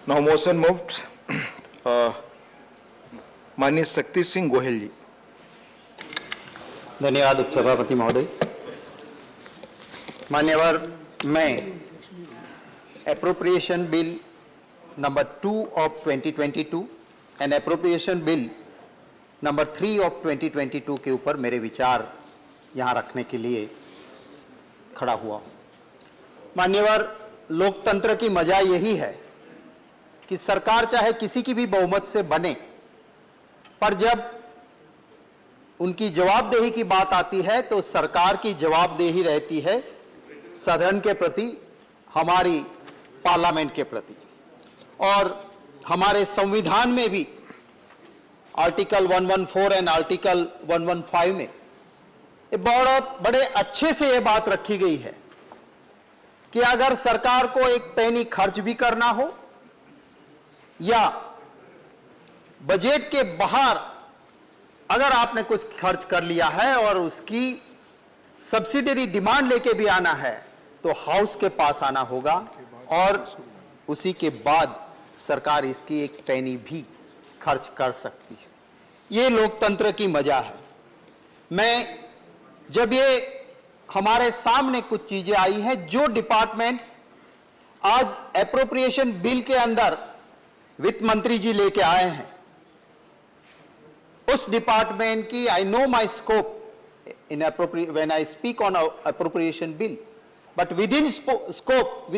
Now motion moved. माननीय शक्ति सिंह गोहिल जी। धन्यवाद उपसभापति महोदय। मान्यवर, मैं appropriation bill number 2 of 2022 and appropriation bill number 3 of 2022 के ऊपर मेरे विचार यहाँ रखने के लिए खड़ा हुआ हूँ। मान्यवर, लोकतंत्र की मजा यही है कि सरकार चाहे किसी की भी बहुमत से बने, पर जब उनकी जवाबदेही की बात आती है तो सरकार की जवाबदेही रहती है सदन के प्रति, हमारी पार्लियामेंट के प्रति। और हमारे संविधान में भी आर्टिकल 114 एंड आर्टिकल 115 में बहुत बड़े अच्छे से ये बात रखी गई है कि अगर सरकार को एक पैनी खर्च भी करना हो या बजट के बाहर अगर आपने कुछ खर्च कर लिया है और उसकी सब्सिडरी डिमांड लेके भी आना है तो हाउस के पास आना होगा और उसी के बाद सरकार इसकी एक पैनी भी खर्च कर सकती है। ये लोकतंत्र की मजा है। मैं जब ये हमारे सामने कुछ चीजें आई हैं जो डिपार्टमेंट्स आज एप्रोप्रिएशन बिल के अंदर वित्त मंत्री जी लेके आए हैं, उस डिपार्टमेंट की I know my scope in when I speak on appropriation bill, but with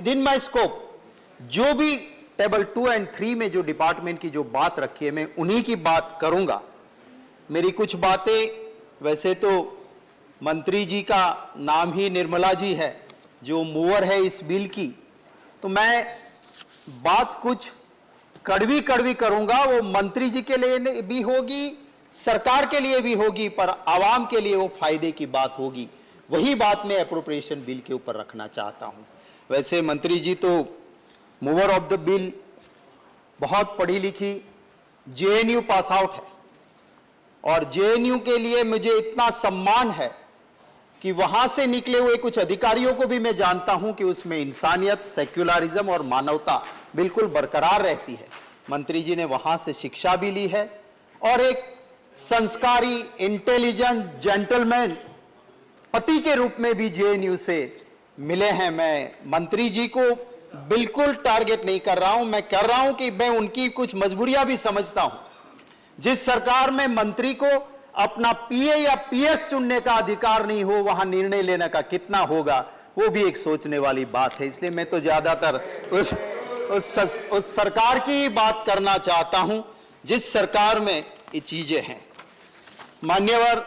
in my scope जो भी टेबल 2 एंड 3 में जो डिपार्टमेंट की जो बात रखी है मैं उन्हीं की बात करूंगा। मेरी कुछ बातें, वैसे तो मंत्री जी का नाम ही निर्मला जी है जो मूवर है इस बिल की, तो मैं बात कुछ कड़वी करूंगा। वो मंत्री जी के लिए भी होगी, सरकार के लिए भी होगी, पर आवाम के लिए वो फायदे की बात होगी। वही बात मैं एप्रोप्रिएशन बिल के ऊपर रखना चाहता हूं। वैसे मंत्री जी तो मूवर ऑफ द बिल, बहुत पढ़ी लिखी, जेएनयू पास आउट है और जेएनयू के लिए मुझे इतना सम्मान है कि वहां से निकले हुए कुछ अधिकारियों को भी मैं जानता हूं कि उसमें इंसानियत, सेक्युलरिज्म और मानवता बिल्कुल बरकरार रहती है। मंत्री जी ने वहां से शिक्षा भी ली है और एक संस्कारी, इंटेलिजेंट जेंटलमैन पति के रूप में भी जेएनयू से मिले हैं। मैं मंत्री जी को बिल्कुल टारगेट नहीं कर रहा हूं, मैं कर रहा हूं कि मैं उनकी कुछ मजबूरियां भी समझता हूं। जिस सरकार में मंत्री को अपना पीए या पीएस चुनने का अधिकार नहीं हो, वहां निर्णय लेने का कितना होगा, वो भी एक सोचने वाली बात है। इसलिए मैं तो ज्यादातर उस सरकार की बात करना चाहता हूं जिस सरकार में ये चीजें हैं। मान्यवर,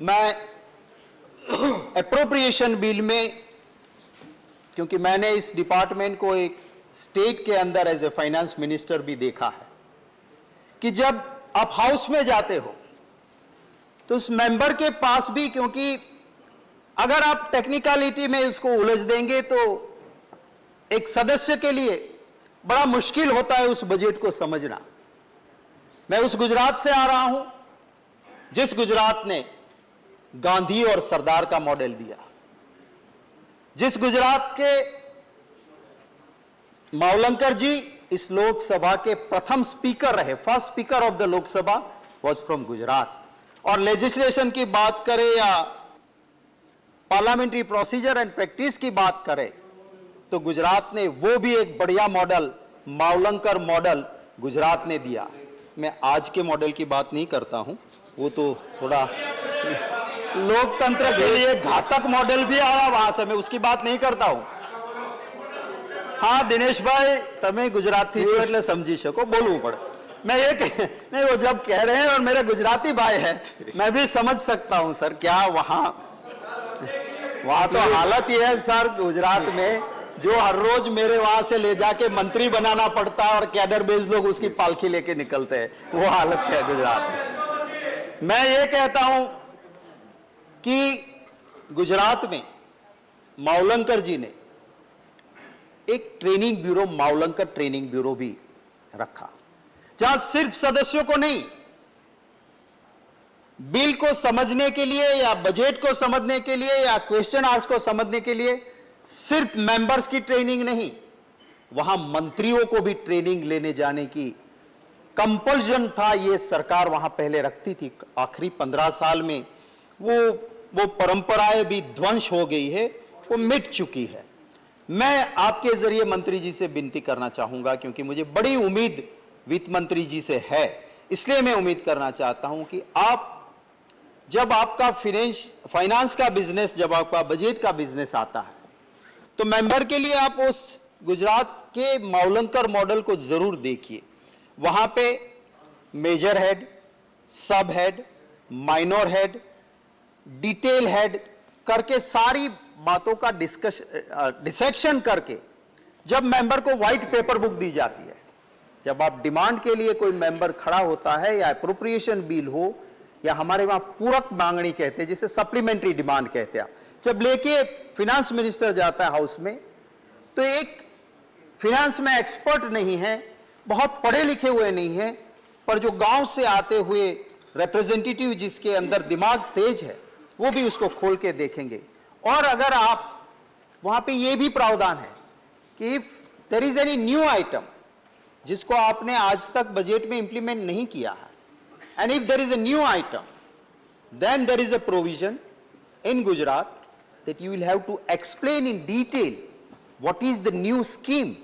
मैं एप्रोप्रिएशन बिल में, क्योंकि मैंने इस डिपार्टमेंट को एक स्टेट के अंदर एज ए फाइनेंस मिनिस्टर भी देखा है कि जब आप हाउस में जाते हो तो उस मेंबर के पास भी, क्योंकि अगर आप टेक्निकलिटी में उसको उलझ देंगे तो एक सदस्य के लिए बड़ा मुश्किल होता है उस बजट को समझना। मैं उस गुजरात से आ रहा हूं जिस गुजरात ने गांधी और सरदार का मॉडल दिया, जिस गुजरात के मावलंकर जी इस लोकसभा के प्रथम स्पीकर रहे, first speaker of the Lok Sabha was from Gujarat. और लेजिस्लेशन की बात करें या पार्लियामेंट्री प्रोसीजर एंड प्रैक्टिस की बात करें तो गुजरात ने वो भी एक बढ़िया मॉडल, मावलंकर मॉडल गुजरात ने दिया। मैं आज के मॉडल की बात नहीं करता हूं, वो तो थोड़ा लोकतंत्र के लिए घातक मॉडल भी आया वहां से, मैं उसकी बात नहीं करता हूं। हाँ दिनेश भाई, તમે ગુજરાતી છો એટલે સમજી શકો, બોલવું પડે। मैं ये नहीं, वो जब कह रहे हैं और मेरे गुजराती भाई है, मैं भी समझ सकता हूं सर। क्या वहां तो हालत ये है सर गुजरात में, जो हर रोज मेरे वहां से ले जाके मंत्री बनाना पड़ता है और कैडर बेस्ड लोग उसकी पालकी लेके निकलते हैं, वो हालत है गुजरात में। मैं ये कहता हूं कि गुजरात में मावलंकर जी ने एक training bureau, Mavalankar training bureau भी रखा, जहां सिर्फ सदस्यों को नहीं, बिल को समझने के लिए या बजट को समझने के लिए या क्वेश्चन आवर्स को समझने के लिए सिर्फ मेंबर्स की ट्रेनिंग नहीं, वहां मंत्रियों को भी ट्रेनिंग लेने जाने की कंपल्शन था, ये सरकार वहां पहले रखती थी। आखिरी 15 साल में वो परंपराएं भी ध्वंस हो गई है, वो मिट चुकी है। मैं आपके जरिए मंत्री जी से विनती करना चाहूंगा, क्योंकि मुझे बड़ी उम्मीद वित्त मंत्री जी से है, इसलिए मैं उम्मीद करना चाहता हूं कि आप जब आपका फाइनेंस का बिजनेस, जब आपका बजट का बिजनेस आता है, तो मेंबर के लिए आप उस गुजरात के मावलंकर मॉडल को जरूर देखिए। वहां पे मेजर हेड, सब head, minor head, detail head करके सारी बातों का डिसेक्शन करके जब मेंबर को व्हाइट पेपर बुक दी जाती है, जब आप डिमांड के लिए कोई मेंबर खड़ा होता है, या अप्रोप्रिएशन बिल हो, या हमारे वहां पूरक मांगनी कहते हैं, जिसे सप्लीमेंट्री डिमांड कहते हैं, जब लेके फिनेंस मिनिस्टर जाता है हाउस में, तो एक फिनेंस में एक्सपर्ट नहीं है, बहुत पढ़े लिखे हुए नहीं है, पर जो गांव से आते हुए रिप्रेजेंटेटिव जिसके अंदर दिमाग तेज है, वो भी उसको खोल के देखेंगे। और अगर आप वहां पे ये भी प्रावधान है कि if there is any new item जिसको आपने आज तक बजट में इंप्लीमेंट नहीं किया है, and if there is a new item, then there is a provision in Gujarat that you will have to explain in detail what is the new scheme,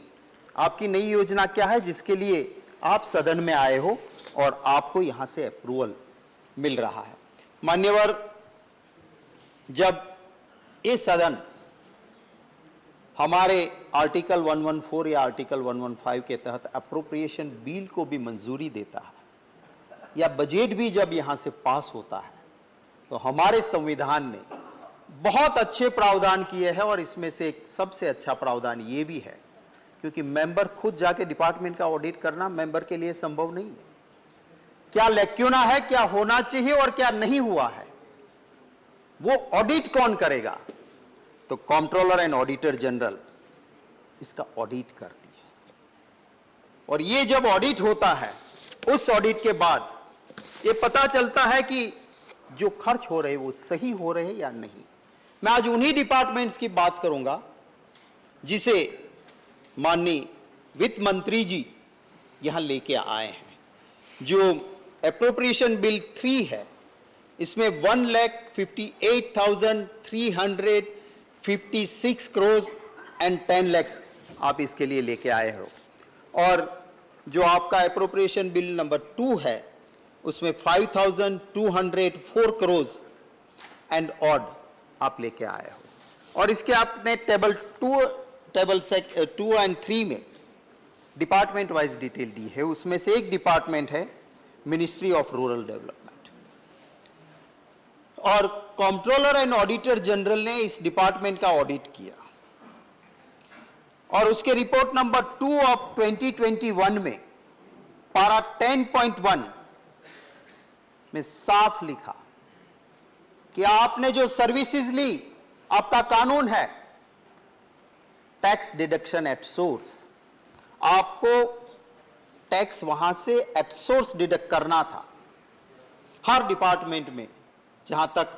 आपकी नई योजना क्या है जिसके लिए आप सदन में आए हो और आपको यहां से अप्रूवल मिल रहा है। मान्यवर, जब ये सदन हमारे आर्टिकल 114 या आर्टिकल 115 के तहत अप्रोप्रिएशन बिल को भी मंजूरी देता है, या बजट भी जब यहां से पास होता है, तो हमारे संविधान ने बहुत अच्छे प्रावधान किए हैं। और इसमें से एक सबसे अच्छा प्रावधान ये भी है, क्योंकि मेंबर खुद जाके डिपार्टमेंट का ऑडिट करना मेंबर के लिए संभव नहीं है। क्या लैक्यूना है, क्या होना चाहिए और क्या नहीं हुआ है, वो ऑडिट कौन करेगा? तो कंट्रोलर एंड ऑडिटर जनरल इसका ऑडिट करती है। और ये जब ऑडिट होता है, उस ऑडिट के बाद ये पता चलता है कि जो खर्च हो रहे वो सही हो रहे या नहीं। मैं आज उन्हीं डिपार्टमेंट्स की बात करूंगा जिसे माननीय वित्त मंत्री जी यहां लेके आए हैं। जो एप्रोप्रिएशन बिल 3 है, इसमें 1,58,356 करोड़ एंड 10 लाख आप इसके लिए लेके आए हो। और जो आपका एप्रोप्रिएशन बिल नंबर 2 है, उसमें 5,204 करोड़ एंड ऑड आप लेके आए हो। और इसके आपने टेबल 2 एंड 3 में डिपार्टमेंट वाइज डिटेल दी है। उसमें से एक डिपार्टमेंट है मिनिस्ट्री ऑफ रूरल डेवलपमेंट, और कंट्रोलर एंड ऑडिटर जनरल ने इस डिपार्टमेंट का ऑडिट किया, और उसके रिपोर्ट नंबर 2 ऑफ 2021 में पारा 10.1 में साफ लिखा कि आपने जो सर्विसेज ली, आपका कानून है टैक्स डिडक्शन एट सोर्स, आपको टैक्स वहां से एट सोर्स डिडक्ट करना था। हर डिपार्टमेंट में, जहां तक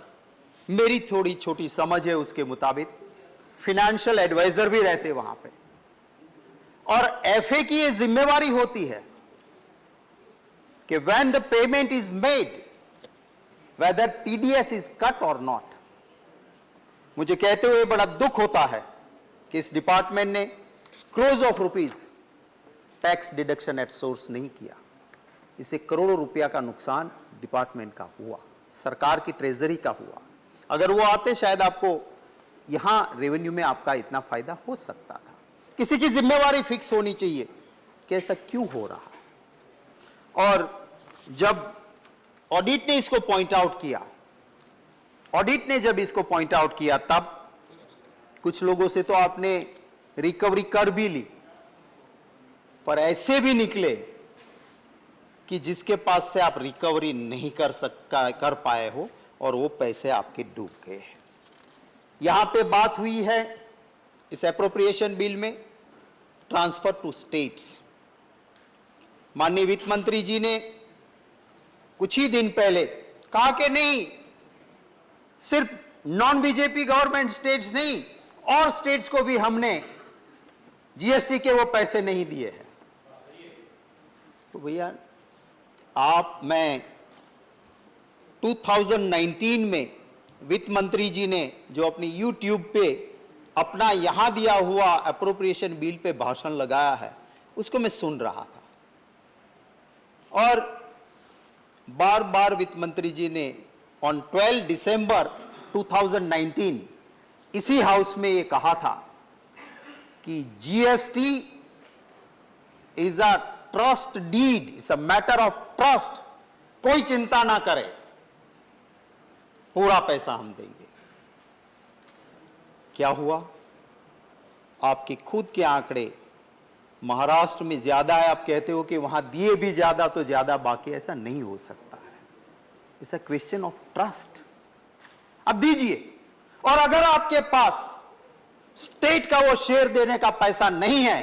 मेरी थोड़ी छोटी समझ है उसके मुताबिक, फाइनेंशियल एडवाइजर भी रहते वहां पे, और एफए की ये जिम्मेवारी होती है कि when the payment is made whether TDS is cut और नॉट। मुझे कहते हुए बड़ा दुख होता है कि इस डिपार्टमेंट ने crores of rupees tax deduction at source नहीं किया। इससे करोड़ों रुपया का नुकसान डिपार्टमेंट का हुआ, सरकार की ट्रेजरी का हुआ। अगर वो आते, शायद आपको यहां रेवेन्यू में आपका इतना फायदा हो सकता था। किसी की जिम्मेवारी फिक्स होनी चाहिए कि ऐसा क्यों हो रहा है। और जब ऑडिट ने इसको पॉइंट आउट किया, ऑडिट ने जब इसको पॉइंट आउट किया, तब कुछ लोगों से तो आपने रिकवरी कर भी ली, पर ऐसे भी निकले कि जिसके पास से आप रिकवरी नहीं कर पाए हो, और वो पैसे आपके डूब गए हैं। यहां पे बात हुई है इस एप्रोप्रिएशन बिल में ट्रांसफर टू स्टेट्स। माननीय वित्त मंत्री जी ने कुछ ही दिन पहले कहा कि नहीं, सिर्फ नॉन बीजेपी गवर्नमेंट स्टेट्स नहीं, और स्टेट्स को भी हमने जीएसटी के वो पैसे नहीं दिए हैं। तो भैया मैं 2019 में वित्त मंत्री जी ने जो अपनी YouTube पे अपना यहां दिया हुआ अप्रोप्रिएशन बिल पे भाषण लगाया है, उसको मैं सुन रहा था और बार बार वित्त मंत्री जी ने ऑन 12 दिसंबर 2019 इसी हाउस में ये कहा था कि GST is a trust deed, it's a matter of trust, कोई चिंता ना करे, पूरा पैसा हम देंगे। क्या हुआ? आपके खुद के आंकड़े महाराष्ट्र में ज्यादा है, आप कहते हो कि वहां दिए भी ज्यादा तो ज्यादा, बाकी ऐसा नहीं हो सकता है। It's a question of trust. अब दीजिए, और अगर आपके पास स्टेट का वो शेयर देने का पैसा नहीं है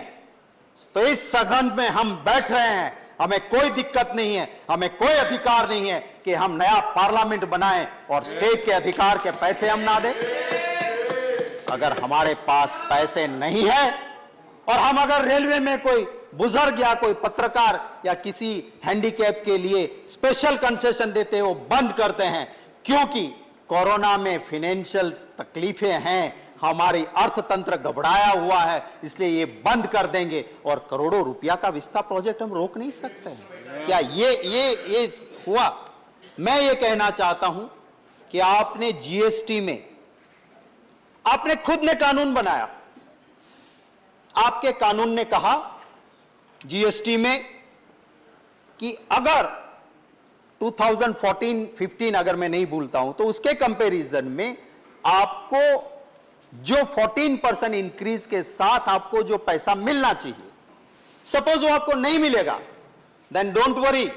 तो इस सदन में हम बैठ रहे हैं, हमें कोई दिक्कत नहीं है, हमें कोई अधिकार नहीं है कि हम नया पार्लियामेंट बनाएं और स्टेट के अधिकार के पैसे हम ना दें। अगर हमारे पास पैसे नहीं है और हम अगर रेलवे में कोई बुजुर्ग या कोई पत्रकार या किसी हैंडीकैप के लिए स्पेशल कंसेशन देते हो बंद करते हैं, क्योंकि कोरोना में फाइनेंशियल तकलीफें हैं, हमारी अर्थतंत्र घबराया हुआ है, इसलिए ये बंद कर देंगे और करोड़ों रुपया का विस्तार प्रोजेक्ट हम रोक नहीं सकते हैं। क्या ये हुआ? मैं ये कहना चाहता हूं कि आपने जीएसटी में आपने खुद ने कानून बनाया, आपके कानून ने कहा जीएसटी में कि अगर 2014-15 अगर मैं नहीं भूलता हूं तो उसके कंपैरिजन में आपको जो 14% इंक्रीज के साथ आपको जो पैसा मिलना चाहिए, सपोज वो आपको नहीं मिलेगा, देन डोंट वरी,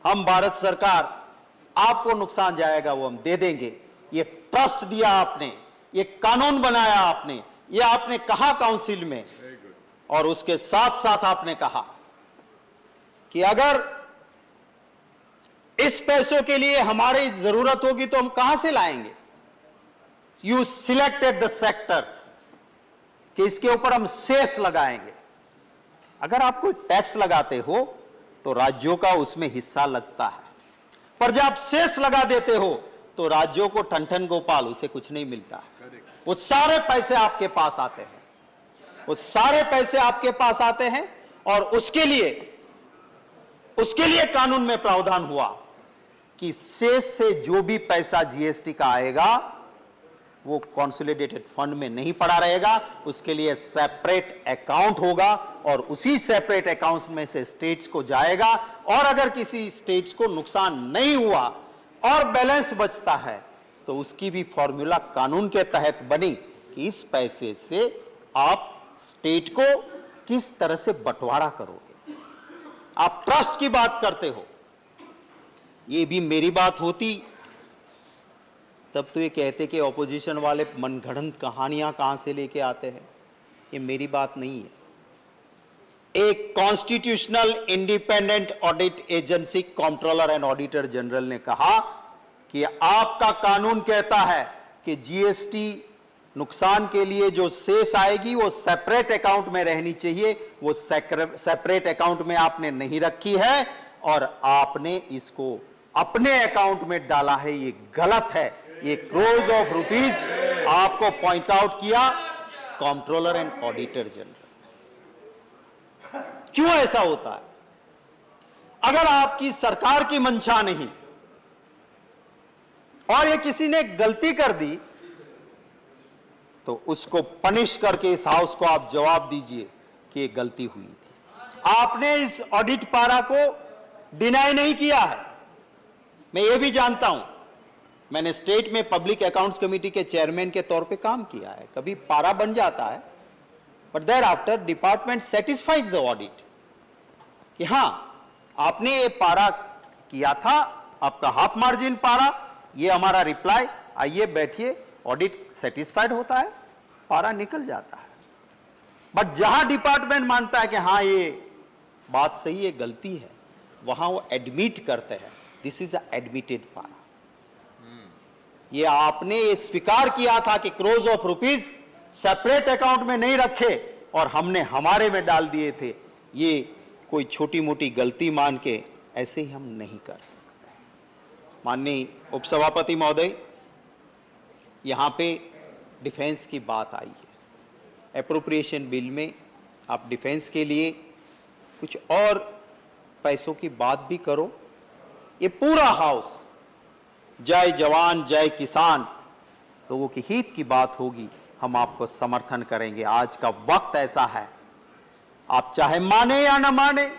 हम भारत सरकार आपको नुकसान जाएगा वो हम दे देंगे। ये ट्रस्ट दिया आपने, ये कानून बनाया आपने, ये आपने कहा काउंसिल में, और उसके साथ साथ आपने कहा कि अगर इस पैसों के लिए हमारी जरूरत होगी तो हम कहां से लाएंगे। यू सिलेक्टेड द सेक्टर्स कि इसके ऊपर हम सेस लगाएंगे। अगर आप कोई टैक्स लगाते हो तो राज्यों का उसमें हिस्सा लगता है, पर जब आप सेस लगा देते हो तो राज्यों को ठन गोपाल, उसे कुछ नहीं मिलता है। वो सारे पैसे आपके पास आते हैं, वो सारे पैसे आपके पास आते हैं, और उसके लिए कानून में प्रावधान हुआ कि सेस से जो भी पैसा जीएसटी का आएगा वो कंसोलिडेटेड फंड में नहीं पड़ा रहेगा, उसके लिए सेपरेट अकाउंट होगा और उसी सेपरेट अकाउंट में से स्टेट्स को जाएगा, और अगर किसी स्टेट्स को नुकसान नहीं हुआ और बैलेंस बचता है तो उसकी भी फॉर्मूला कानून के तहत बनी कि इस पैसे से आप स्टेट को किस तरह से बंटवारा करोगे। आप ट्रस्ट की बात करते हो, ये भी मेरी बात होती तब तो ये कहते कि ऑपोजिशन वाले मनगढ़ंत कहानियां कहां से लेके आते हैं। ये मेरी बात नहीं है। एक constitutional independent audit agency controller and auditor general ने कहा कि आपका कानून कहता है कि जीएसटी नुकसान के लिए जो सेस आएगी वो सेपरेट अकाउंट में रहनी चाहिए, वो सेपरेट अकाउंट में आपने नहीं रखी है और आपने इसको अपने अकाउंट में डाला है। ये गलत है। ये क्रोर्स ऑफ रुपीस आपको पॉइंट आउट किया कंट्रोलर एंड ऑडिटर जनरल। क्यों ऐसा होता है? अगर आपकी सरकार की मंशा नहीं और ये किसी ने गलती कर दी तो उसको पनिश करके इस हाउस को आप जवाब दीजिए कि ये गलती हुई थी। आपने इस ऑडिट पारा को डिनाई नहीं किया है। मैं ये भी जानता हूं, मैंने स्टेट में पब्लिक अकाउंट्स कमेटी के चेयरमैन के तौर पे काम किया है। कभी पारा बन जाता है but thereafter department satisfies the audit कि हां आपने ये पारा किया था, आपका हाफ मार्जिन पारा, ये हमारा रिप्लाई, आइए बैठिए, ऑडिट सेटिस्फाइड होता है, पारा निकल जाता है। बट जहां डिपार्टमेंट मानता है कि हां ये बात सही है, गलती है, वहां वो एडमिट करते हैं, दिस इज अ एडमिटेड पारा। ये आपने ये स्वीकार किया था कि crores of rupees separate account में नहीं रखे और हमने हमारे में डाल दिए थे, ये कोई छोटी मोटी गलती मान के ऐसे ही हम नहीं कर सकते। माननीय उपसभापति महोदय, यहाँ पे डिफेंस की बात आई है। एप्रोप्रिएशन बिल में आप डिफेंस के लिए कुछ और पैसों की बात भी करो। ये पूरा हाउस जय जवान जय किसान लोगों के हित की बात होगी, हम आपको समर्थन करेंगे। आज का वक्त ऐसा है, आप चाहे माने या न माने,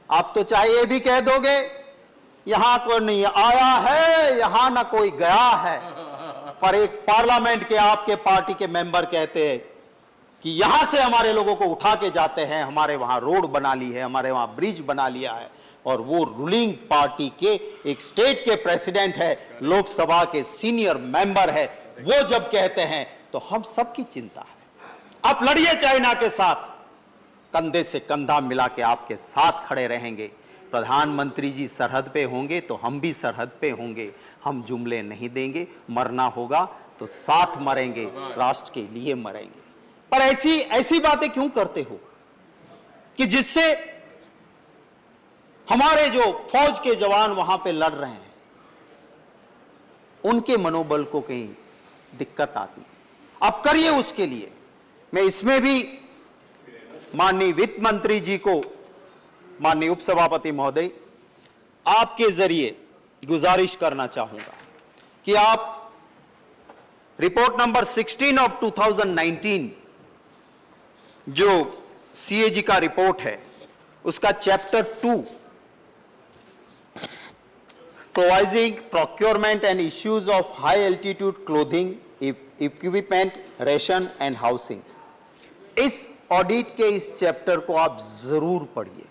आप तो चाहे ये भी कह दोगे यहां कोई नहीं आया है, यहां ना कोई गया है, पर एक पार्लियामेंट के आपके पार्टी के मेंबर कहते हैं कि यहां से हमारे लोगों को उठा के जाते हैं, हमारे वहां रोड बना ली है, हमारे वहां ब्रिज बना लिया है, और वो रूलिंग पार्टी के एक स्टेट के प्रेसिडेंट है, लोकसभा के सीनियर मेंबर है, वो जब कहते हैं तो हम सबकी चिंता है। आप लड़िए चाइना के साथ, कंधे से कंधा मिला के आपके साथ खड़े रहेंगे। प्रधानमंत्री जी सरहद पे होंगे तो हम भी सरहद पे होंगे, हम जुमले नहीं देंगे। मरना होगा तो साथ मरेंगे, राष्ट्र के लिए मरेंगे। पर ऐसी बातें क्यों करते हो कि जिससे हमारे जो फौज के जवान वहां पे लड़ रहे हैं उनके मनोबल को कहीं दिक्कत आती है। आप करिए उसके लिए। मैं इसमें भी माननीय वित्त मंत्री जी को, माननीय उपसभापति महोदय, आपके जरिए गुजारिश करना चाहूंगा कि आप रिपोर्ट नंबर 16 ऑफ 2019 जो सीएजी का रिपोर्ट है उसका chapter 2 provisioning procurement and issues of high altitude clothing equipment ration and housing, इस ऑडिट के इस चैप्टर को आप जरूर पढ़िए।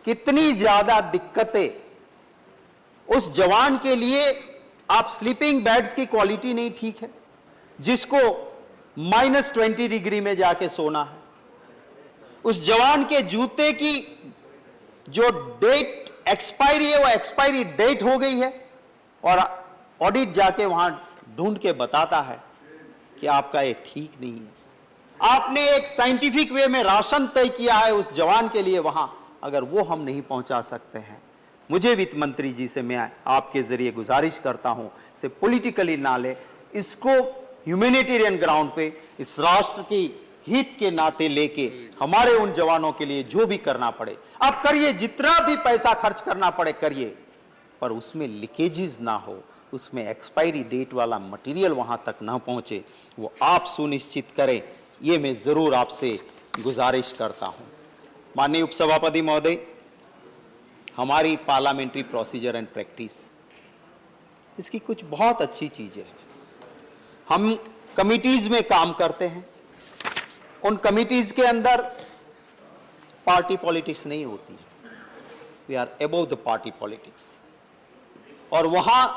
कितनी ज्यादा दिक्कतें उस जवान के लिए। आप स्लीपिंग बेड्स की क्वालिटी नहीं ठीक है, जिसको -20 डिग्री में जाके सोना है। उस जवान के जूते की जो डेट एक्सपायरी है वो एक्सपायरी डेट हो गई है, और ऑडिट जाके वहां ढूंढ के बताता है कि आपका ये ठीक नहीं है। आपने एक साइंटिफिक वे में राशन तय किया है उस जवान के लिए वहां, अगर वो हम नहीं पहुंचा सकते हैं, मुझे वित्त मंत्री जी से मैं आपके जरिए गुजारिश करता हूं, इसे पॉलिटिकली ना ले, इसको ह्यूमैनिटेरियन ग्राउंड पे इस राष्ट्र की हित के नाते लेके हमारे उन जवानों के लिए जो भी करना पड़े आप करिए, जितना भी पैसा खर्च करना पड़े करिए, पर उसमें लीकेजेस ना हो, उसमें एक्सपायरी डेट वाला मटेरियल वहां तक ना पहुंचे, वो आप सुनिश्चित करें। ये मैं जरूर आपसे गुजारिश करता हूं। माननीय उपसभापति महोदय, हमारी पार्लियामेंट्री प्रोसीजर एंड प्रैक्टिस, इसकी कुछ बहुत अच्छी चीजें हैं। हम कमिटीज में काम करते हैं, उन कमिटीज के अंदर पार्टी पॉलिटिक्स नहीं होती है, we are above the party politics, और वहां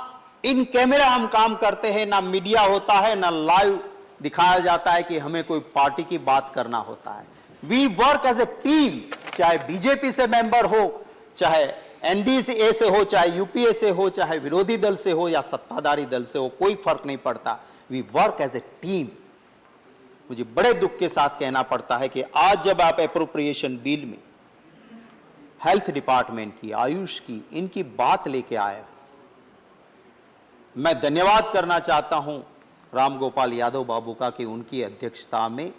इन कैमरा हम काम करते हैं, ना मीडिया होता है, ना लाइव दिखाया जाता है कि हमें कोई पार्टी की बात करना होता है। We work as a team, चाहे बीजेपी से मेंबर हो, चाहे एनडीए से हो, चाहे यूपीए से हो, चाहे विरोधी दल से हो या सत्ताधारी दल से हो, कोई फर्क नहीं पड़ता। We work as a team. मुझे बड़े दुख के साथ कहना पड़ता है कि आज जब आप एप्रोप्रिएशन बिल में हेल्थ डिपार्टमेंट की, आयुष की, इनकी बात लेके आए, मैं धन्यवाद करना चाहता हूं राम गोपाल यादव बाबू का कि उनकी अध्यक्षता में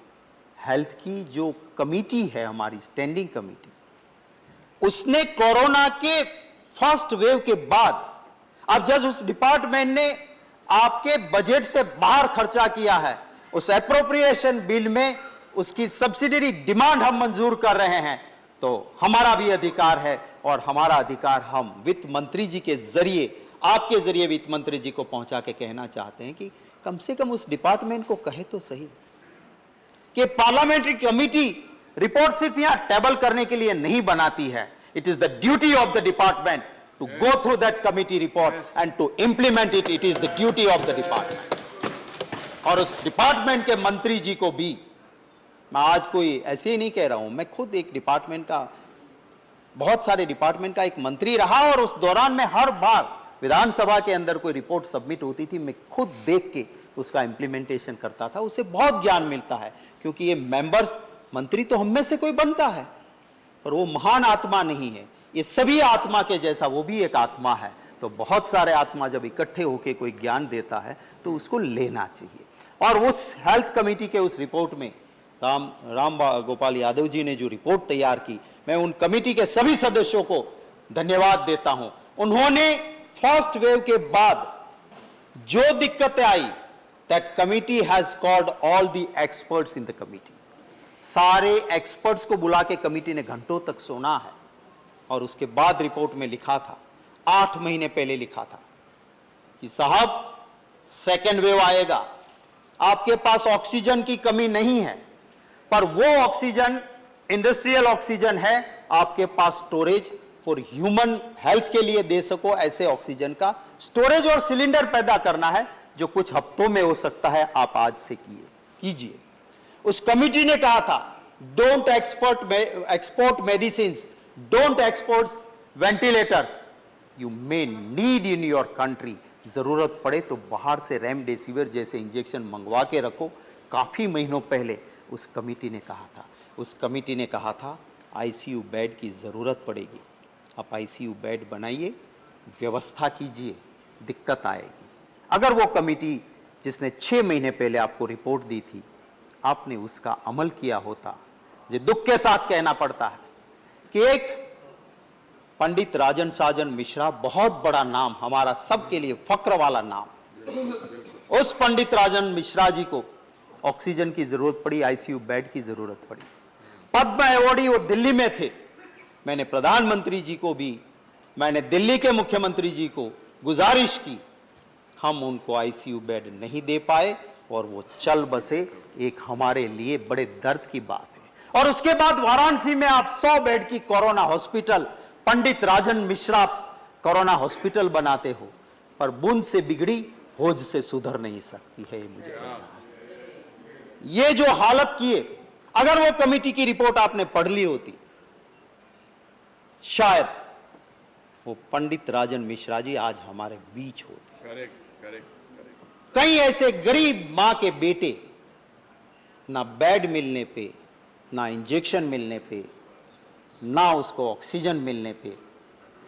हेल्थ की जो कमेटी है, हमारी स्टैंडिंग कमेटी, उसने कोरोना के फर्स्ट वेव के बाद, अब जब उस डिपार्टमेंट ने आपके बजट से बाहर खर्चा किया है, उस एप्रोप्रिएशन बिल में उसकी सब्सिडरी डिमांड हम मंजूर कर रहे हैं, तो हमारा भी अधिकार है, और हमारा अधिकार हम वित्त मंत्री जी के जरिए, आपके जरिए वित्त मंत्री जी को पहुंचा के कहना चाहते हैं कि कम से कम उस डिपार्टमेंट को कहे तो सही कि पार्लियामेंट्री कमेटी रिपोर्ट सिर्फ यहां टेबल करने के लिए नहीं बनाती है। It is the duty of the department to go through that committee report and to implement it. It is the duty of the department. और उस डिपार्टमेंट के मंत्री जी को भी, मैं आज कोई ऐसे ही नहीं कह रहा हूं, मैं खुद एक डिपार्टमेंट का, बहुत सारे डिपार्टमेंट का एक मंत्री रहा, और उस दौरान में हर बार विधानसभा के अंदर कोई रिपोर्ट सबमिट होती थी, मैं खुद देख के उसका इंप्लीमेंटेशन करता था। उससे बहुत ज्ञान मिलता है, क्योंकि ये मेंबर्स मंत्री तो हम में से कोई बनता है, पर वो महान आत्मा नहीं है। ये सभी आत्मा के जैसा वो भी एक आत्मा है। तो बहुत सारे आत्मा जब इकट्ठे होकर कोई ज्ञान देता है तो उसको लेना चाहिए। और उस हेल्थ कमेटी के उस रिपोर्ट में राम गोपाल यादव जी ने जो रिपोर्ट तैयार की, मैं उन कमेटी के सभी सदस्यों को धन्यवाद देता हूं। उन्होंने फर्स्ट वेव के बाद जो दिक्कतें आई, that committee has called all the experts in the committee. सारे एक्सपर्ट्स को बुला के कमिटी ने घंटों तक सुना है और उसके बाद रिपोर्ट में लिखा था, 8 महीने पहले लिखा था कि साहब सेकेंड वेव आएगा, आपके पास ऑक्सीजन की कमी नहीं है, पर वो ऑक्सीजन इंडस्ट्रियल ऑक्सीजन है, आपके पास स्टोरेज फॉर ह्यूमन हेल्थ के लिए दे सको ऐसे ऑक्सीजन का स्टोरेज और सिलेंडर पैदा करना है, जो कुछ हफ्तों में हो सकता है, आप आज से कीजिए। उस कमिटी ने कहा था, don't export medicine, don't export ventilators, you may need in your country. जरूरत पड़े तो बाहर से रेमडेसिविर जैसे इंजेक्शन मंगवा के रखो। काफी महीनों पहले उस कमिटी ने कहा था। उस कमिटी ने कहा था आईसीयू बेड की जरूरत पड़ेगी, आप आईसीयू बेड बनाइए, व्यवस्था कीजिए, दिक्कत आएगी। अगर वो कमिटी जिसने 6 महीने पहले आपको रिपोर्ट दी थी, आपने उसका अमल किया होता। ये दुख के साथ कहना पड़ता है कि एक पंडित राजन साजन मिश्रा, बहुत बड़ा नाम, हमारा सबके लिए फक्र वाला नाम, उस पंडित राजन मिश्रा जी को ऑक्सीजन की जरूरत पड़ी, आईसीयू बेड की जरूरत पड़ी। पद्म अवॉर्डी वो दिल्ली में थे। मैंने प्रधानमंत्री जी को भी, मैंने दिल्ली के मुख्यमंत्री जी को गुजारिश की, हम उनको आईसीयू बेड नहीं दे पाए और वो चल बसे। एक हमारे लिए बड़े दर्द की बात है। और उसके बाद वाराणसी में आप 100 बेड की कोरोना हॉस्पिटल, पंडित राजन मिश्रा कोरोना हॉस्पिटल बनाते हो, पर बूंद से बिगड़ी होज से सुधर नहीं सकती है, ये मुझे कहना है। ये जो हालत किए, अगर वो कमेटी की रिपोर्ट आपने पढ़ ली होती, शायद वो पंडित राजन मिश्रा जी आज हमारे बीच होते। कई ऐसे गरीब मां के बेटे ना बेड मिलने पे, ना इंजेक्शन मिलने पे, ना उसको ऑक्सीजन मिलने पे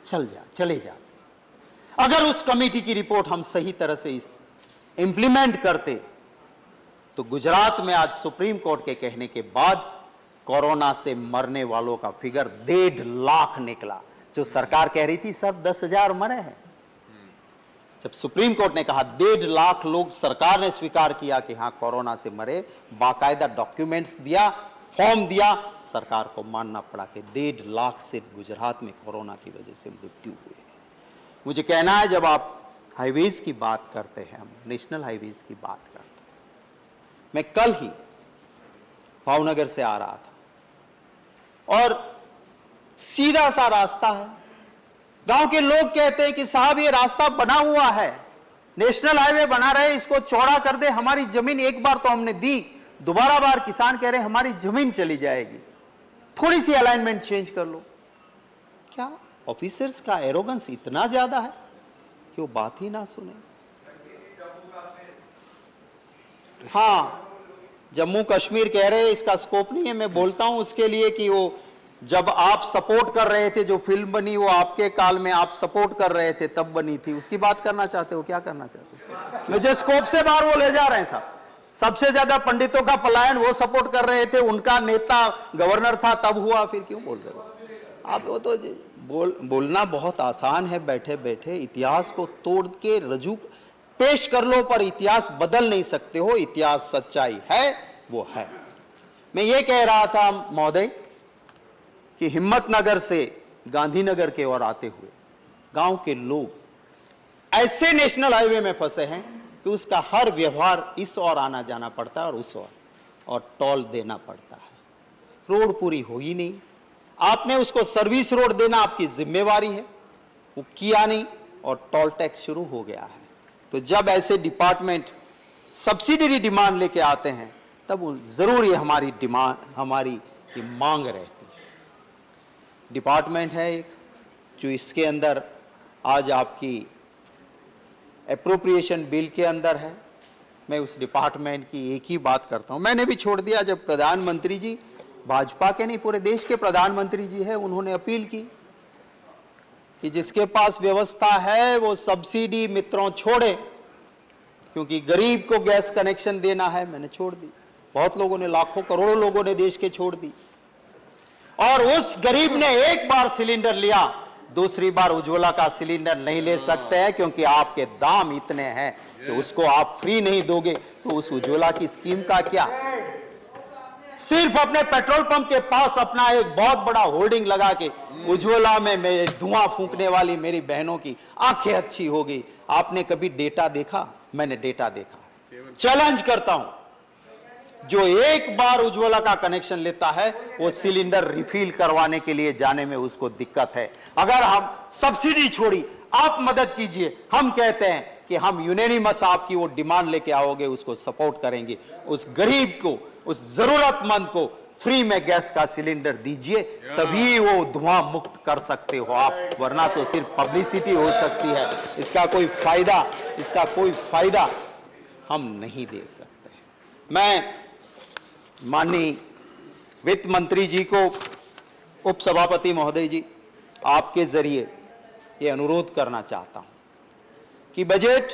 चले जाते। अगर उस कमेटी की रिपोर्ट हम सही तरह से इंप्लीमेंट करते तो गुजरात में आज सुप्रीम कोर्ट के कहने के बाद कोरोना से मरने वालों का फिगर 1.5 लाख निकला। जो सरकार कह रही थी सर 10,000 मरे हैं, जब सुप्रीम कोर्ट ने कहा 1.5 लाख लोग, सरकार ने स्वीकार किया कि हां कोरोना से मरे, बाकायदा डॉक्यूमेंट्स दिया, फॉर्म दिया, सरकार को मानना पड़ा कि 1.5 लाख सिर्फ गुजरात में कोरोना की वजह से मृत्यु हुई है। मुझे कहना है, जब आप हाईवेज की बात करते हैं, हम नेशनल हाईवेज की बात करते हैं, मैं कल ही भावनगर से आ रहा था और सीधा सा रास्ता है। गांव के लोग कहते हैं कि साहब ये रास्ता बना हुआ है, नेशनल हाईवे बना रहे, इसको चौड़ा कर दे, हमारी जमीन एक बार तो हमने दी, दोबारा बार किसान कह रहे हैं हमारी जमीन चली जाएगी, थोड़ी सी अलाइनमेंट चेंज कर लो। क्या ऑफिसर्स का एरोगेंस इतना ज्यादा है कि वो बात ही ना सुने? हाँ, जम्मू कश्मीर कह रहे हैं इसका स्कोप नहीं है। मैं बोलता हूं उसके लिए कि वो जब आप सपोर्ट कर रहे थे, जो फिल्म बनी वो आपके काल में आप सपोर्ट कर रहे थे तब बनी थी, उसकी बात करना चाहते हो? क्या करना चाहते हो? मुझे स्कोप से बाहर वो ले जा रहे हैं साहब। सबसे ज्यादा पंडितों का पलायन वो सपोर्ट कर रहे थे, उनका नेता गवर्नर था तब हुआ, फिर क्यों बोल रहे हो आप? वो तो बोलना बहुत आसान है, बैठे बैठे इतिहास को तोड़ के रजू पेश कर लो, पर इतिहास बदल नहीं सकते हो। इतिहास सच्चाई है, वो है। मैं ये कह रहा था महोदय कि हिम्मतनगर से गांधीनगर के ओर आते हुए गांव के लोग ऐसे नेशनल हाईवे में फंसे हैं कि उसका हर व्यवहार इस ओर आना जाना पड़ता है और उस ओर, और टोल देना पड़ता है। रोड पूरी हो ही नहीं, आपने उसको सर्विस रोड देना आपकी जिम्मेवारी है, वो किया नहीं और टोल टैक्स शुरू हो गया है। तो जब ऐसे डिपार्टमेंट सब्सिडरी डिमांड लेके आते हैं तब जरूर ये हमारी डिमांड, हमारी मांग रहती है। डिपार्टमेंट है एक जो इसके अंदर आज आपकी एप्रोप्रिएशन बिल के अंदर है। मैं उस डिपार्टमेंट की एक ही बात करता हूं, मैंने भी छोड़ दिया। जब प्रधानमंत्री जी भाजपा के नहीं पूरे देश के प्रधानमंत्री जी है, उन्होंने अपील की कि जिसके पास व्यवस्था है वो सब्सिडी मित्रों छोड़े, क्योंकि गरीब को गैस कनेक्शन देना है। मैंने छोड़ दी, बहुत लोगों ने, लाखों करोड़ों लोगों ने देश के छोड़ दी। और उस गरीब ने एक बार सिलेंडर लिया, दूसरी बार उज्ज्वला का सिलेंडर नहीं ले सकते हैं, क्योंकि आपके दाम इतने हैं कि उसको आप फ्री नहीं दोगे तो उस उज्ज्वला की स्कीम का क्या। सिर्फ अपने पेट्रोल पंप के पास अपना एक बहुत बड़ा होर्डिंग लगा के उज्ज्वला में मैं धुआं फूंकने वाली मेरी बहनों की आंखें अच्छी हो गई। आपने कभी डेटा देखा? मैंने डेटा देखा है। चैलेंज करता हूं, जो एक बार उज्ज्वला का कनेक्शन लेता है वो सिलेंडर रिफिल करवाने के लिए जाने में उसको दिक्कत है। अगर हम सब्सिडी छोड़ी, आप मदद कीजिए, हम कहते हैं कि हम यूनानिमस आपकी वो डिमांड लेके आओगे, उसको सपोर्ट करेंगे। उस गरीब को, उस जरूरतमंद को फ्री में गैस का सिलेंडर दीजिए, तभी वो धुआं मुक्त कर सकते हो आप, वरना तो सिर्फ पब्लिसिटी हो सकती है। इसका कोई फायदा हम नहीं दे सकते। मैं माननीय वित्त मंत्री जी को, उप सभापति महोदय जी, आपके जरिए ये अनुरोध करना चाहता हूं कि बजट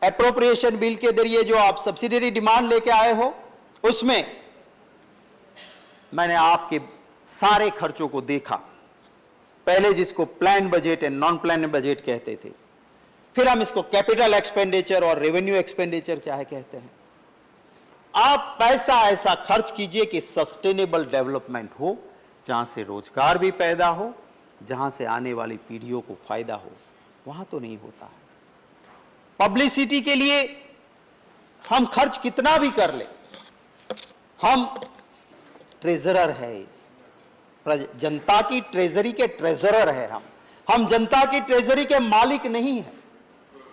एप्रोप्रिएशन बिल के जरिए जो आप सब्सिडरी डिमांड लेके आए हो, उसमें मैंने आपके सारे खर्चों को देखा। पहले जिसको plan budget and non plan budget कहते थे, फिर हम इसको कैपिटल एक्सपेंडिचर और रेवेन्यू एक्सपेंडिचर चाहे कहते हैं। आप पैसा ऐसा खर्च कीजिए कि सस्टेनेबल डेवलपमेंट हो, जहां से रोजगार भी पैदा हो, जहां से आने वाली पीढ़ियों को फायदा हो। वहां तो नहीं होता है। पब्लिसिटी के लिए हम खर्च कितना भी कर ले, हम ट्रेजरर है, जनता की ट्रेजरी के ट्रेजरर है हम जनता की ट्रेजरी के मालिक नहीं है।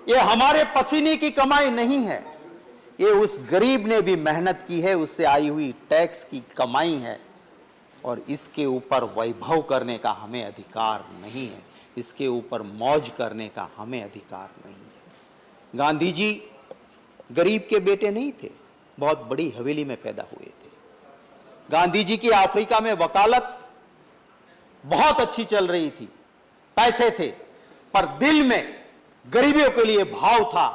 ये हमारे पसीने की कमाई नहीं है, ये उस गरीब ने भी मेहनत की है, उससे आई हुई टैक्स की कमाई है। और इसके ऊपर वैभव करने का हमें अधिकार नहीं है, इसके ऊपर मौज करने का हमें अधिकार नहीं है। गांधी जी गरीब के बेटे नहीं थे, बहुत बड़ी हवेली में पैदा हुए थे। गांधी जी की अफ्रीका में वकालत बहुत अच्छी चल रही थी, पैसे थे, पर दिल में गरीबियों के लिए भाव था,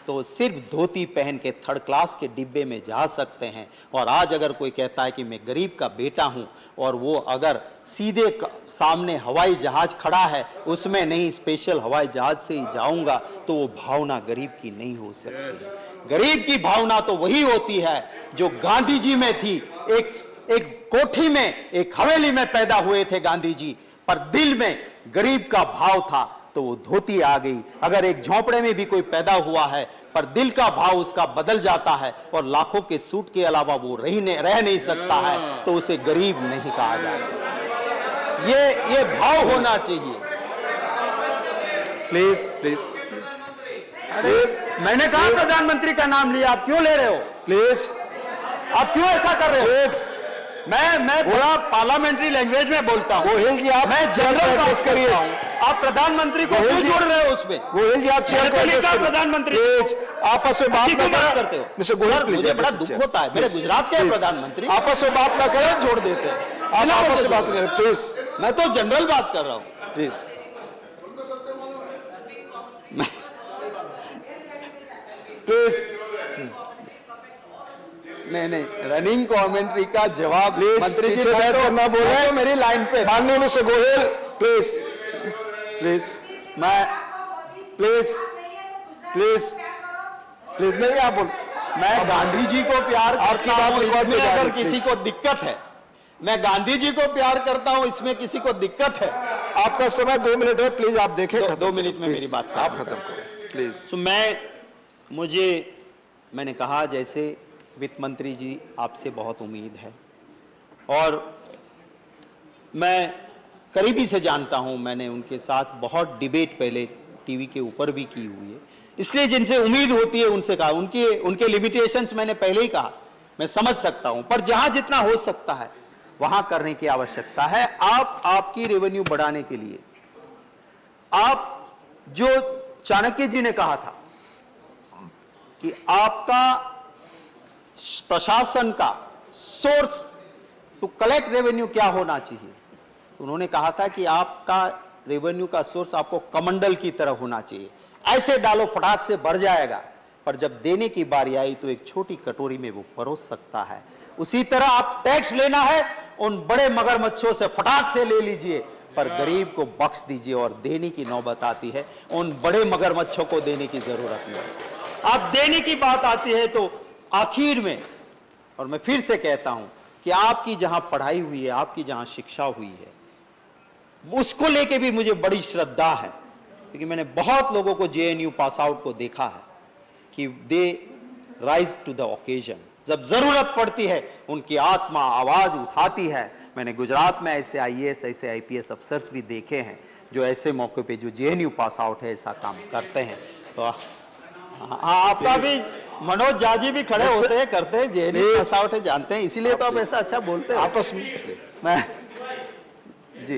तो सिर्फ धोती पहन के थर्ड क्लास के डिब्बे में जा सकते हैं। और आज अगर कोई कहता है कि मैं गरीब का बेटा हूं, और वो अगर सीधे सामने हवाई जहाज खड़ा है, उसमें नहीं स्पेशल हवाई जहाज से ही जाऊंगा, तो वो भावना गरीब की नहीं हो सकती। गरीब की भावना तो वही होती है जो गांधी जी में थी। एक कोठी में, एक हवेली में पैदा हुए थे गांधी जी, पर दिल में गरीब का भाव था, तो वो धोती आ गई। अगर एक झोंपड़े में भी कोई पैदा हुआ है, पर दिल का भाव उसका बदल जाता है और लाखों के सूट के अलावा वो रह नहीं सकता है, तो उसे गरीब नहीं कहा जा सकता। ये भाव होना चाहिए। प्लीज प्लीज मैंने कहा प्रधानमंत्री का नाम लिया, आप क्यों ले रहे हो? प्लीज, आप क्यों ऐसा कर रहे हो? मैं पूरा पार्लियामेंट्री लैंग्वेज में बोलता हूँ। गोहिल जी, आप मैं जनरल बात करिए। करता हूँ, आप प्रधानमंत्री को क्यों जोड़ रहे हो उसमें? गोहिल जी, आप चेयर को लिखा प्रधानमंत्री, प्लीज आपस में बात बात करते हो। मिस्टर गोहिल, प्लीज, मुझे बड़ा दुख होता है, मेरे गुजरात के प्रधानमंत्री आपस में बात ना करें, जोड़ देते हैं। आप आपस में बात करें प्लीज। मैं तो जनरल बात कर रहा हूँ प्लीज। प्लीज नहीं, रनिंग कमेंट्री का जवाब मंत्री जी करना बोले तो मेरी लाइन पे। माननीय मिस्टर गोहिल, प्लीज प्लीज, मैं प्लीज प्लीज प्लीज, नहीं आप बोल। मैं गांधी जी को प्यार करता हूं, इसमें अगर प्लीज। किसी को दिक्कत है, मैं गांधी जी को प्यार करता हूं, इसमें किसी को दिक्कत है। आपका समय 2 मिनट है, प्लीज आप देखें। 2 मिनट में मेरी बात आप खत्म करें प्लीज। मैंने कहा, जैसे वित्त मंत्री जी, आपसे बहुत उम्मीद है, और मैं करीबी से जानता हूं, मैंने उनके साथ बहुत डिबेट पहले टीवी के ऊपर भी की हुई है, इसलिए जिनसे उम्मीद होती है उनसे कहा। उनके लिमिटेशंस मैंने पहले ही कहा, मैं समझ सकता हूं, पर जहां जितना हो सकता है वहां करने की आवश्यकता है। आपकी रेवेन्यू बढ़ाने के लिए, आप जो चाणक्य जी ने कहा था कि आपका प्रशासन का सोर्स टू कलेक्ट रेवेन्यू क्या होना चाहिए? तो उन्होंने कहा था कि आपका रेवेन्यू का सोर्स आपको कमंडल की तरह होना चाहिए, ऐसे डालो फटाक से भर जाएगा, पर जब देने की बारी आई तो एक छोटी कटोरी में वो परोस सकता है। उसी तरह आप टैक्स लेना है उन बड़े मगरमच्छों से फटाक से ले लीजिए, पर गरीब को बख्श दीजिए, और देने की नौबत आती है उन बड़े मगरमच्छों को देने की जरूरत नहीं। अब देने की बात आती है तो आखिर में, और मैं फिर से कहता हूं कि आपकी जहां पढ़ाई हुई है, आपकी जहां शिक्षा हुई है, उसको लेके भी मुझे बड़ी श्रद्धा है, क्योंकि मैंने बहुत लोगों को जेएनयू पास आउट को देखा है कि they rise to the occasion. जब जरूरत पड़ती है उनकी आत्मा आवाज उठाती है। मैंने गुजरात में ऐसे आईएएस, ऐसे आईपीएस अफसर्स भी देखे हैं जो ऐसे मौके पे, जो जेएनयू पास आउट है, ऐसा काम करते हैं। तो आपका भी मनोज जाजी भी खड़े होते हैं, करते हैं, जेएनयू पास आउट है, जानते हैं, इसीलिए तो आप ऐसा अच्छा बोलते हैं आपस में। मैं जी,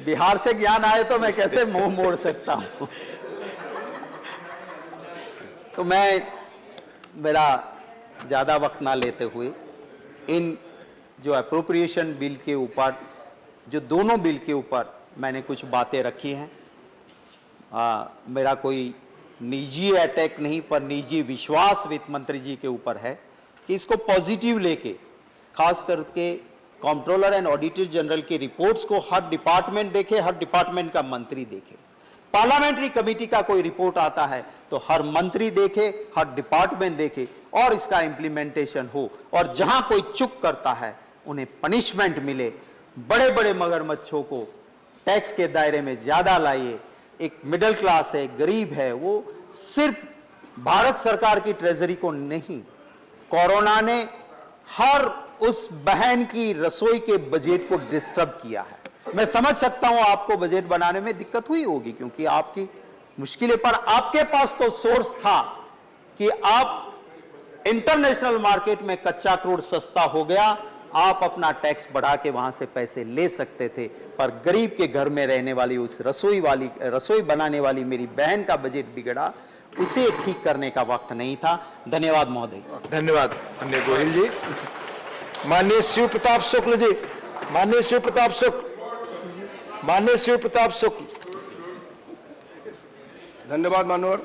बिहार से ज्ञान आए तो मैं कैसे मुंह मोड़ सकता हूं। तो मैं मेरा ज्यादा वक्त ना लेते हुए इन जो अप्रोप्रिएशन बिल के ऊपर, जो दोनों बिल के ऊपर मैंने कुछ बातें रखी हैं। मेरा कोई निजी अटैक नहीं, पर निजी विश्वास वित्त मंत्री जी के ऊपर है कि इसको पॉजिटिव लेके, खास करके कंट्रोलर एंड ऑडिटर जनरल की रिपोर्ट्स को हर डिपार्टमेंट देखे, हर डिपार्टमेंट का मंत्री देखे। पार्लियामेंट्री कमेटी का कोई रिपोर्ट आता है तो हर मंत्री देखे, हर डिपार्टमेंट देखे, और इसका इंप्लीमेंटेशन हो, और जहां कोई चूक करता है उन्हें पनिशमेंट मिले। बड़े बड़े मगरमच्छों को टैक्स के दायरे में ज्यादा लाइए। एक मिडिल क्लास है, गरीब है, वो सिर्फ भारत सरकार की ट्रेजरी को नहीं, कोरोना ने हर उस बहन की रसोई के बजट को डिस्टर्ब किया है। मैं समझ सकता हूं आपको बजट बनाने में दिक्कत हुई होगी, क्योंकि आपकी मुश्किलें, पर आपके पास तो सोर्स था कि आप इंटरनेशनल मार्केट में कच्चा क्रूड सस्ता हो गया, आप अपना टैक्स बढ़ा के वहां से पैसे ले सकते थे, पर गरीब के घर में रहने वाली उस रसोई बनाने वाली मेरी बहन का बजट बिगड़ा, उसे ठीक करने का वक्त नहीं था। धन्यवाद महोदय। धन्यवाद माननीय गोहिल जी। माननीय शिव प्रताप शुक्ल जी, माननीय शिव प्रताप शुक्ल, माननीय शिव प्रताप शुक्ल। धन्यवाद मानवर।